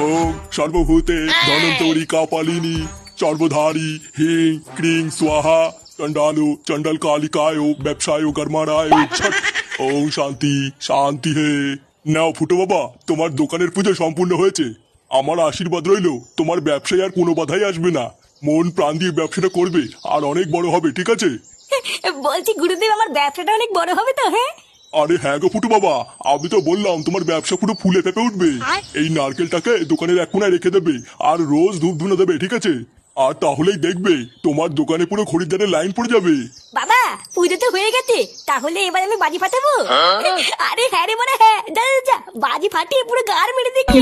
ওম সর্বভূতে ধনন্তরী কাপালিনী সর্বধারী হিং ক্রিং স্বাহা চণ্ডালু চণ্ডাল কালিকায় ব্যবসায় গর্মারায় ছট। ওম শান্তি শান্তি হে। নাও ফুটো বাবা, তোমার দোকানের পুজো সম্পূর্ণ হয়েছে। আমার আশীর্বাদ রইল, তোমার ব্যবসায় আর কোনো বাধাই আসবে না। মন প্রাণ দিয়ে ব্যবসাটা করবে আর অনেক বড় হবে, ঠিক আছে? বলছি গুরুদেব, আমার ব্যবসাটা অনেক বড় হবে তো? হ্যাঁ আরে হ্যাঁ গো ফুটু বাবা, আমি তো বললাম তোমার ব্যবসা পুরো ফুলে ফেপে উঠবে। এই নারকেলটাকে দোকানের এক কোনায় রেখে দেবে আর রোজ ধূপ ধুনো দেবে, ঠিক আছে? আর তাহলেই দেখবে তোমার দোকানে পুরো খরিদ্দারের লাইন পড়ে যাবে। বাবা, পুজো তো হয়ে গেছে, তাহলে এবার আমি বাজি ফাটাবো। আরে হ্যাঁ রে, মানে হ্যাঁ, যা যা যা, বাজি ফাটিয়ে পুরো গার মেরে দেখি।